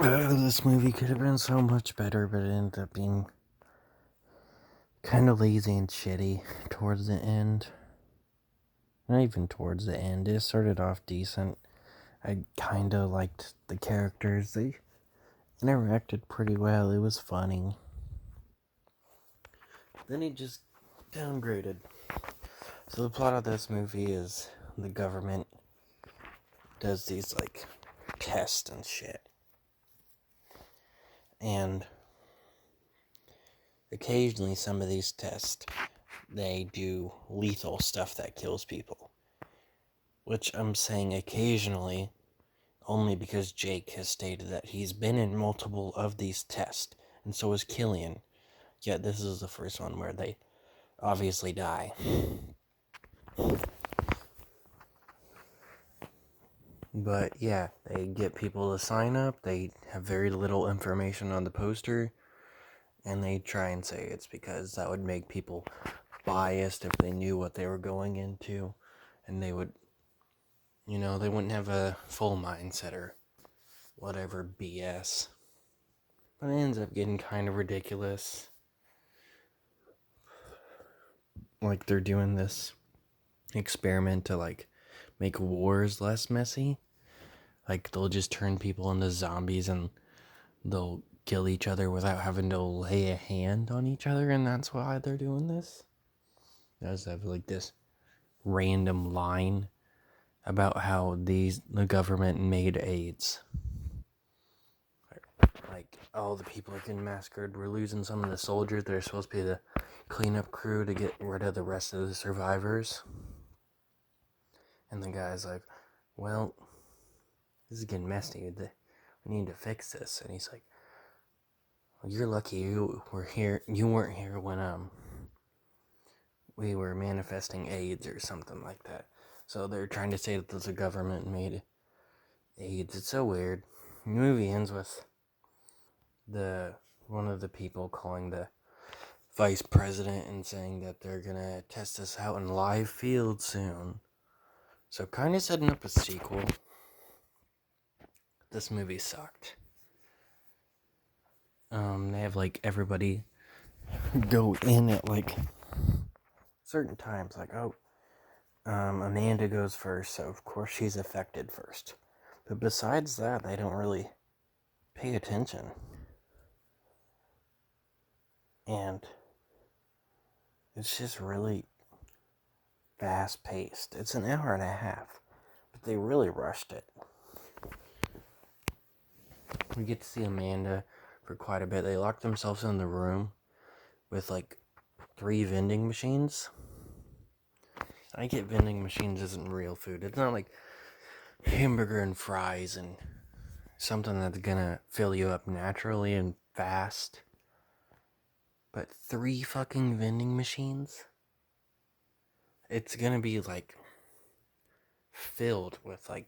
This movie could have been so much better, but it ended up being kind of lazy and shitty towards the end. Not even towards the end. It started off decent. I kind of liked the characters. They interacted pretty well. It was funny. Then he just downgraded. So the plot of this movie is the government does these like tests and shit. And occasionally some of these tests, they do lethal stuff that kills people. Which I'm saying occasionally only because Jake has stated that he's been in multiple of these tests, and so is Killian. Yet this is the first one where they obviously die. But yeah, they get people to sign up, they have very little information on the poster, and they try and say it's because that would make people biased if they knew what they were going into, and they would, they wouldn't have a full mindset or whatever BS. But it ends up getting kind of ridiculous. Like, they're doing this experiment to, like, make wars less messy. Like, they'll just turn people into zombies and they'll kill each other without having to lay a hand on each other, and that's why they're doing this. They also have, like, this random line about how the government made AIDS. Like, all the people are getting massacred. We're losing some of the soldiers that are supposed to be the cleanup crew to get rid of the rest of the survivors. And the guy's like, well, this is getting messy. We need to fix this. And he's like, well, you're lucky you were here. You weren't here when we were manifesting AIDS or something like that. So they're trying to say that the government made AIDS. It's so weird. The movie ends with one of the people calling the vice president and saying that they're gonna test this out in live field soon. So kind of setting up a sequel. This movie sucked. They have like everybody go in at like certain times. Like, Amanda goes first, so of course she's affected first. But besides that, they don't really pay attention. And it's just really fast paced. It's an hour and a half, but they really rushed it. We get to see Amanda for quite a bit. They lock themselves in the room with like 3 vending machines. I get vending machines isn't real food. It's not like hamburger and fries and something that's gonna fill you up naturally and fast. But 3 fucking vending machines? It's gonna be like filled with like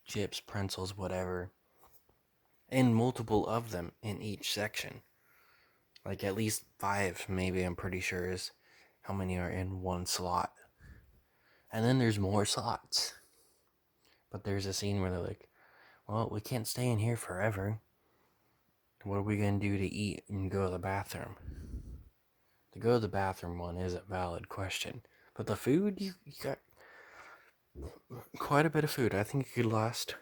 chips, pretzels, whatever. And multiple of them in each section. Like at least 5, maybe, I'm pretty sure, is how many are in one slot. And then there's more slots. But there's a scene where they're like, well, we can't stay in here forever. What are we going to do to eat and go to the bathroom? To go to the bathroom one is a valid question. But the food, you got quite a bit of food. I think you could last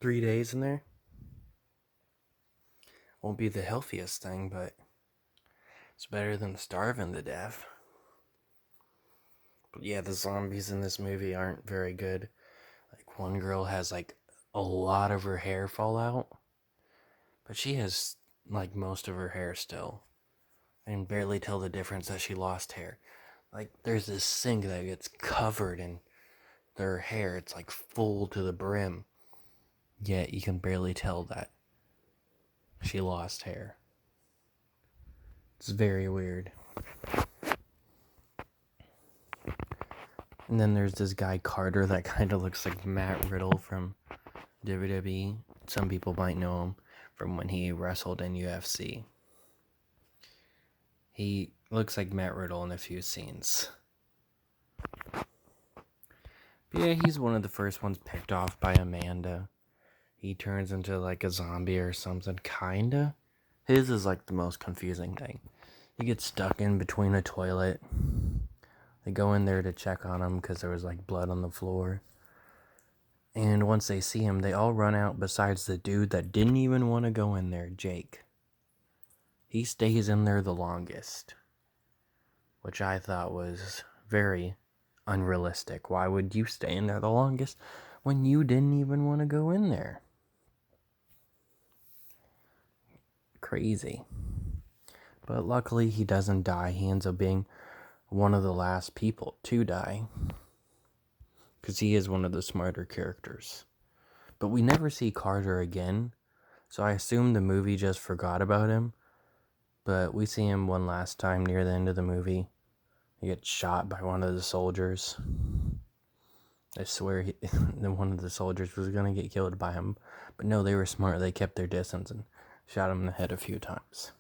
3 days in there. Won't be the healthiest thing, but it's better than starving to death. But yeah, the zombies in this movie aren't very good. Like, one girl has like a lot of her hair fall out, but she has like most of her hair still. I can barely tell the difference that she lost hair. Like, there's this sink that gets covered in their hair. It's like full to the brim. Yet you can barely tell that she lost hair. It's very weird. And then there's this guy Carter that kind of looks like Matt Riddle from WWE. Some people might know him from when he wrestled in UFC. He looks like Matt Riddle in a few scenes. But yeah, he's one of the first ones picked off by Amanda. he turns into like a zombie or something, kinda. His is like the most confusing thing. He gets stuck in between a toilet. They go in there to check on him because there was like blood on the floor. And once they see him, they all run out besides the dude that didn't even want to go in there, Jake. He stays in there the longest, which I thought was very unrealistic. Why would you stay in there the longest when you didn't even want to go in there? Crazy. But luckily he doesn't die. He ends up being one of the last people to die, because he is one of the smarter characters. But we never see Carter again, so I assume the movie just forgot about him. But we see him one last time near the end of the movie. He gets shot by one of the soldiers. I swear one of the soldiers was going to get killed by him. But no, they were smart. They kept their distance and shot him in the head a few times.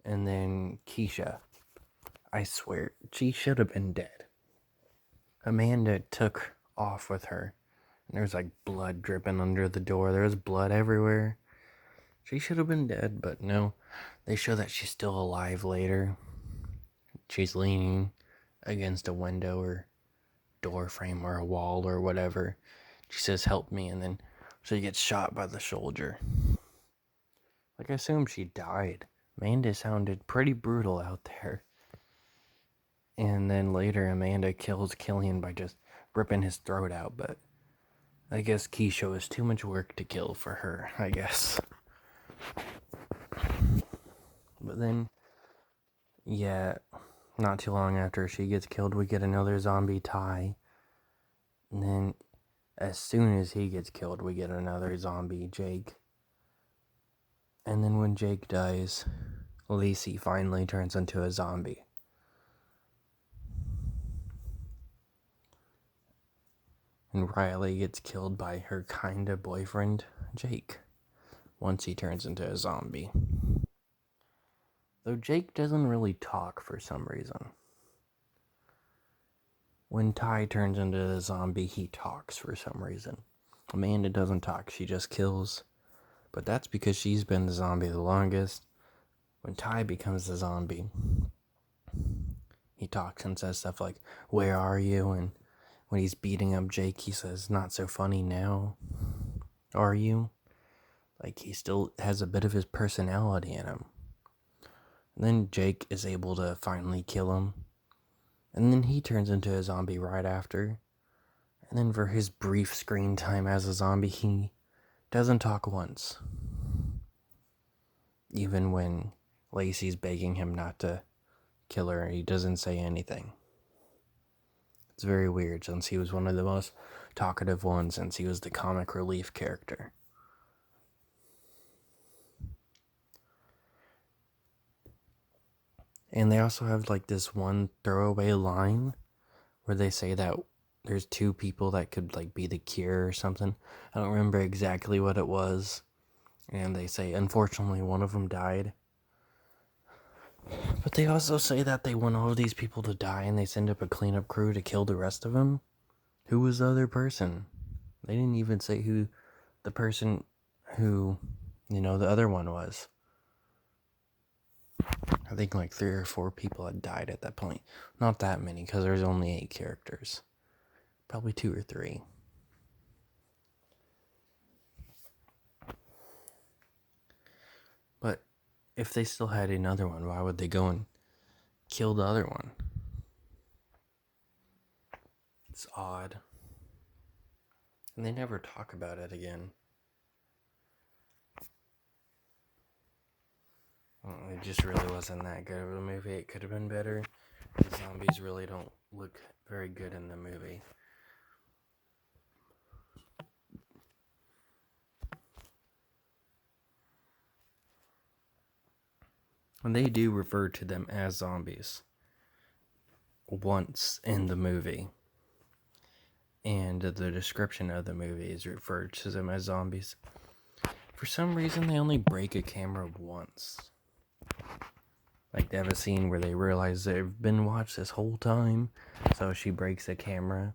And then Keisha. I swear, she should have been dead. Amanda took off with her. And there was like blood dripping under the door. There was blood everywhere. She should have been dead, but no. They show that she's still alive later. She's leaning against a window or door frame or a wall or whatever. She says, "Help me," and then she gets shot by the soldier. Like, I assume she died. Amanda sounded pretty brutal out there. And then later, Amanda kills Killian by just ripping his throat out, but I guess Keisha was too much work to kill for her, I guess. But then, yeah, not too long after she gets killed, we get another zombie, Ty. And then, as soon as he gets killed, we get another zombie, Jake. And then when Jake dies, Lacey finally turns into a zombie. And Riley gets killed by her kinda boyfriend, Jake, once he turns into a zombie. Though Jake doesn't really talk for some reason. When Ty turns into a zombie, he talks for some reason. Amanda doesn't talk, she just kills. But that's because she's been the zombie the longest. When Ty becomes the zombie, he talks and says stuff like, "Where are you?" And when he's beating up Jake, he says, "Not so funny now, are you?" Like, he still has a bit of his personality in him. And then Jake is able to finally kill him. And then he turns into a zombie right after. And then for his brief screen time as a zombie, he doesn't talk once. Even when Lacey's begging him not to kill her, he doesn't say anything. It's very weird, since he was one of the most talkative ones, since he was the comic relief character. And they also have like this one throwaway line where they say that there's two people that could like be the cure or something. I don't remember exactly what it was. And they say, unfortunately, one of them died. But they also say that they want all of these people to die and they send up a cleanup crew to kill the rest of them. Who was the other person? They didn't even say who the person who, the other one was. I think like 3 or 4 people had died at that point. Not that many, because there's only 8 characters. Probably 2 or 3. But if they still had another one, why would they go and kill the other one? It's odd. And they never talk about it again. It just really wasn't that good of a movie. It could have been better. The zombies really don't look very good in the movie. And they do refer to them as zombies once in the movie. And the description of the movie is referred to them as zombies. For some reason, they only break a camera once. Like, they have a scene where they realize they've been watched this whole time. So she breaks the camera.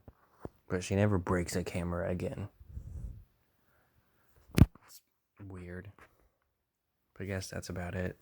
But she never breaks a camera again. It's weird. But I guess that's about it.